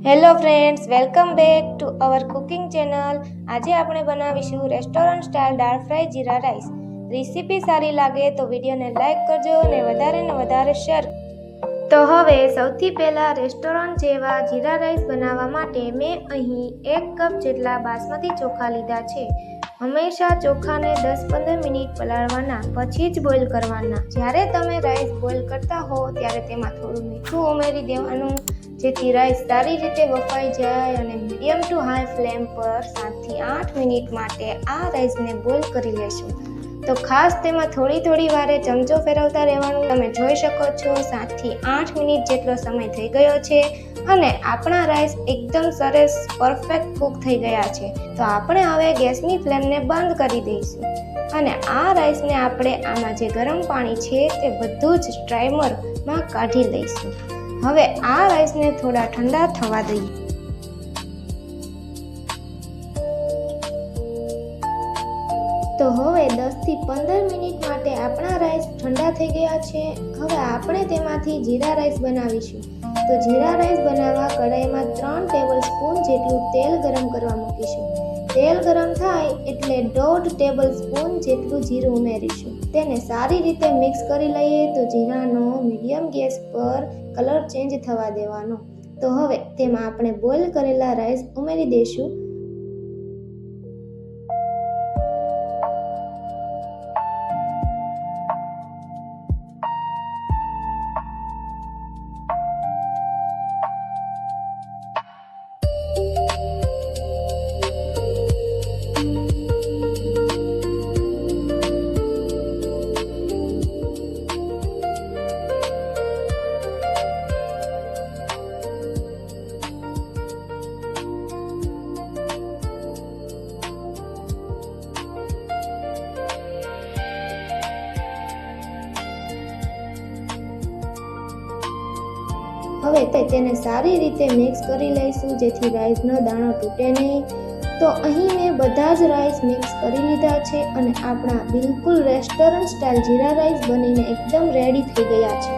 Hello friends, welcome back to our cooking channel. આજે આપણે બનાવીશું રેસ્ટોરન્ટ સ્ટાઇલ દાળ fry જીરા rice. Recipe સારી લાગે તો વિડીયોને લાઇક કરજો અને વધારે શેર। તો હવે સૌથી પહેલા રેસ્ટોરન્ટ જેવા જીરા રાઈસ બનાવવા માટે મેં અહીં 1 કપ જેટલા બાસમતી ચોખા લીધા છે। હંમેશા ચોખાને 10-15 મિનિટ પલાળવાના, પછી જ બોઇલ કરવાના। જ્યારે તમે રાઈસ બોઇલ કરતા હો ત્યારે તેમાં થોડું મીઠું ઉમેરી દેવાનું, જેથી રાઈસ સારી રીતે બફાઈ જાય અને મીડિયમ ટુ હાઈ ફ્લેમ પર 7 થી 8 મિનિટ માટે આ રાઈસને બોઇલ કરી લેશું। તો ખાસ તેમાં થોડી વારે ચમચો ફેરવતા રહેવાનું। તમે જોઈ શકો છો 7 થી 8 મિનિટ જેટલો સમય થઈ ગયો છે અને આપણા રાઈસ એકદમ સરસ પરફેક્ટ કૂક થઈ ગયા છે। તો આપણે હવે ગેસની ફ્લેમને બંધ કરી દઈશું અને આ રાઈસને આપણે આમાં જે ગરમ પાણી છે તે બધું જ સ્ટ્રાઈમરમાં કાઢી લઈશું। હવે આ રાઈસને થોડા ઠંડા થવા દઈએ। તો હવે 10 થી 15 મિનિટ માટે આપણા રાઈસ ઠંડા થઈ ગયા છે। હવે આપણે તેમાંથી જીરા રાઈસ બનાવીશું। તો જીરા રાઈસ બનાવવા કઢાઈમાં 3 ટેબલ સ્પૂન જેટલું તેલ ગરમ કરવા મૂકીશું। તેલ ગરમ થાય એટલે 1.5 ટેબલ સ્પૂન જેટલું જીરું ઉમેરીશું। તેને સારી રીતે મિક્સ કરી લઈએ। તો જીરાનો મીડિયમ ગેસ પર કલર ચેન્જ થવા દેવાનો। તો હવે તેમાં આપણે બોઇલ કરેલા રાઈસ ઉમેરી દઈશું। હવે તેને સારી રીતે મિક્સ કરી લઈશું, જેથી રાઈસનો દાણો તૂટે નહીં। તો અહીં મેં બધા જ રાઈસ મિક્સ કરી લીધા છે અને આપણા બિલકુલ રેસ્ટોરન્ટ સ્ટાઇલ જીરા રાઈસ બનીને એકદમ રેડી થઈ ગયા છે।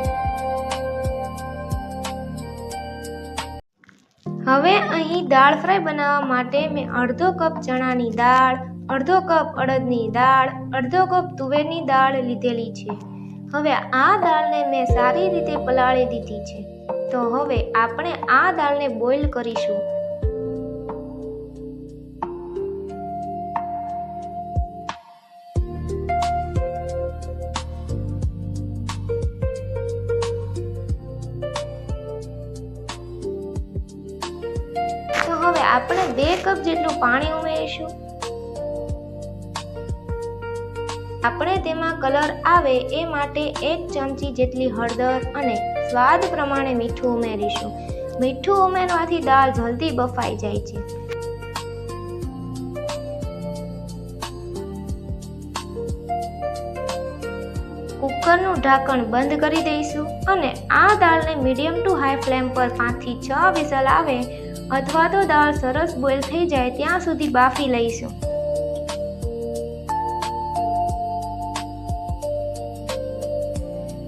હવે અહીં દાળ ફ્રાય બનાવવા માટે મેં અડધો કપ ચણાની દાળ, અડધો કપ અડદની દાળ, અડધો કપ તુવેરની દાળ લીધેલી છે। હવે આ દાળને મેં સારી રીતે પલાળી દીધી છે। તો હવે આપણે આ દાળને બોઇલ કરીશું। તો હવે આપણે 2 કપ જેટલું પાણી ઉમેરીશું। આપણે તેમાં કલર આવે એ માટે 1 ચમચી જેટલી હળદર અને સ્વાદ પ્રમાણે મીઠું ઉમેરીશું। મીઠું ઉમેરવાથી દાળ જલ્દી બફાઈ જાય છે। કુકરનું ઢાંકણ બંધ કરી દઈશું અને આ દાળને મીડિયમ ટુ હાઈ ફ્લેમ પર 5 થી 6 વિસલ આવે અથવા તો દાળ સરસ બોઇલ થઈ જાય ત્યાં સુધી બાફી લઈશું।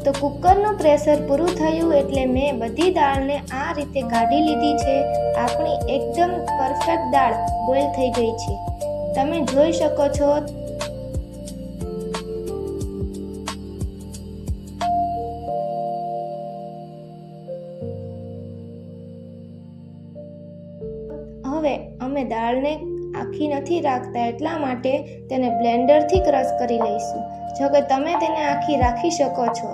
તો કુકરનું પ્રેશર પૂરું થયું એટલે મેં બધી દાળને આ રીતે કાઢી લીધી છે। આપણી એકદમ પરફેક્ટ દાળ બોઇલ થઈ ગઈ છે, તમે જોઈ શકો છો। હવે અમે દાળને આખી નથી રાખતા, એટલા માટે તેને બ્લેન્ડરથી ક્રશ કરી લઈશું। જો કે તમે તેને આખી રાખી શકો છો।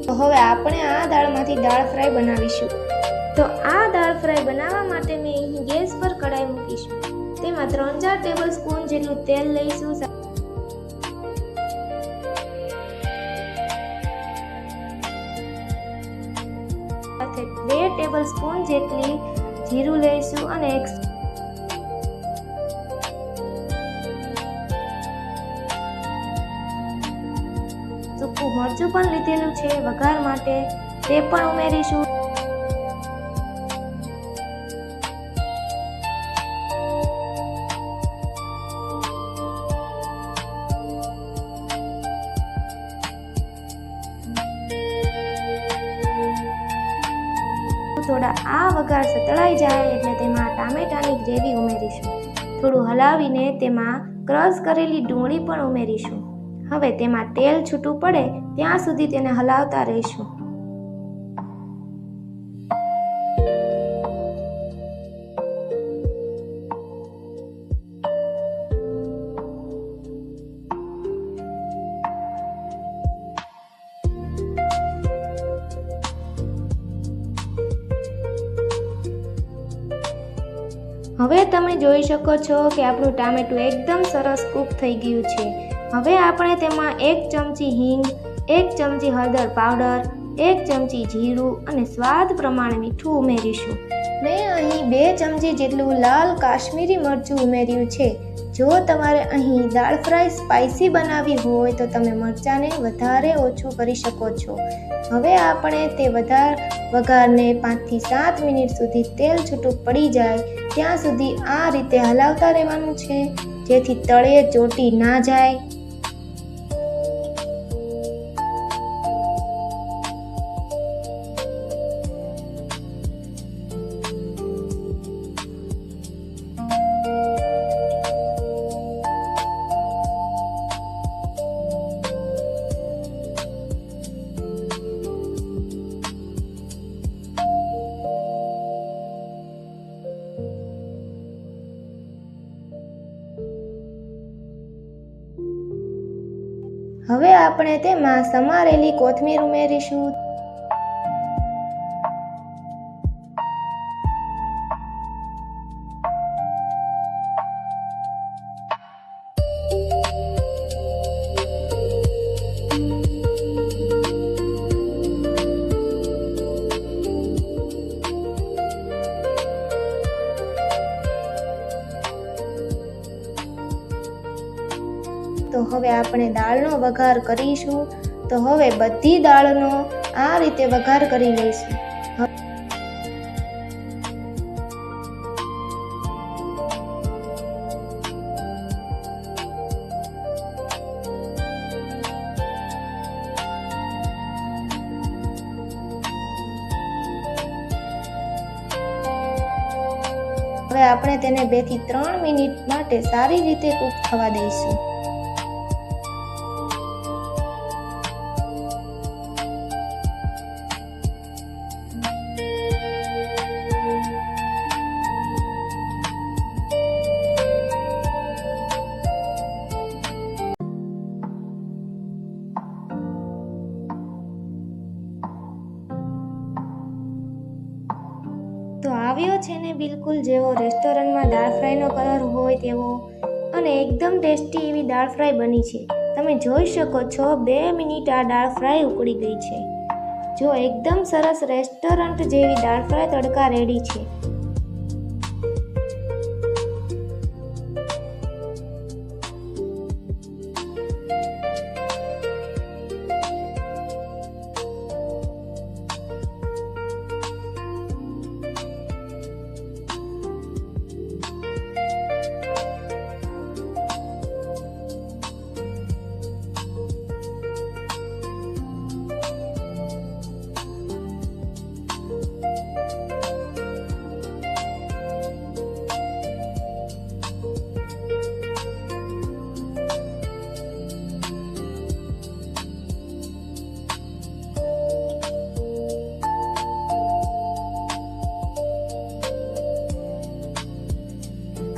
તો હવે આપણે આ દાળમાંથી દાળ ફ્રાય બનાવીશું। તો આ દાળ ફ્રાય બનાવવા માટે મેં અહીં ગેસ પર કઢાઈ મૂકીશું। તેમાં 3-4 ટેબલ સ્પૂન જેટલું તેલ લઈશું। સાથે 2 ટેબલ સ્પૂન જેટલી જીરું લઈશું અને સૂકું મરચું પણ લીધેલું છે વઘાર માટે, તે પણ ઉમેરીશું। આ વઘાર સતળાઈ જાય એટલે તેમાં ટામેટાની ગ્રેવી ઉમેરીશું. થોડું હલાવીને તેમાં ક્રશ કરેલી ડુંગળી પણ ઉમેરીશું. હવે તેમાં તેલ છૂટું પડે ત્યાં સુધી તેને હલાવતા રહીશું. હવે તમે જોઈ શકો છો કે આપણું ટામેટું એકદમ સરસ કૂક થઈ ગયું છે. હવે આપણે તેમાં 1 ચમચી હિંગ, 1 ચમચી હળદર પાવડર, 1 ચમચી જીરું અને સ્વાદ પ્રમાણે મીઠું ઉમેરીશું. મેં અહીં 2 ચમચી જેટલું લાલ કાશ્મીરી મરચું ઉમેર્યું છે. જો તમારે અહીં દાળ ફ્રાય સ્પાઇસી બનાવવી હોય તો તમે મરચાંને વધારે ઓછું કરી શકો છો. હવે આપણે તે વઘારને 5 થી 7 મિનિટ સુધી તેલ છૂટું પડી જાય ત્યાં સુધી આ રીતે હલાવતા રહેવાનું છે, જેથી તળિયે ચોંટી ના જાય. હવે આપણે તેમાં સમારેલી કોથમીર ઉમેરીશું. તો હવે આપણે દાળનો વઘાર કરીશું. તો હવે બધી દાળનો આ રીતે વઘાર કરી લઈશું. હવે આપણે તેને 2 થી 3 મિનિટ માટે સારી રીતે કૂક થવા દઈશું. તો આવ્યો છે ને બિલકુલ જેવો રેસ્ટોરન્ટમાં દાળ ફ્રાયનો કલર હોય તેવો, અને એકદમ ટેસ્ટી એવી દાળ ફ્રાય બની છે. તમે જોઈ શકો છો 2 મિનિટ આ દાળ ફ્રાય ઉકળી ગઈ છે. જો એકદમ સરસ રેસ્ટોરન્ટ જેવી દાળ ફ્રાય તડકા રેડી છે.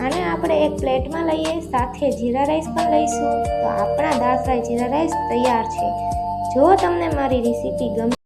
આને આપણે એક પ્લેટમાં લઈએ, સાથે જીરા રાઈસ પણ લઈશું. તો આપણા દાળ ફ્રાય જીરા રાઈસ તૈયાર છે. જો તમને મારી રેસીપી ગમે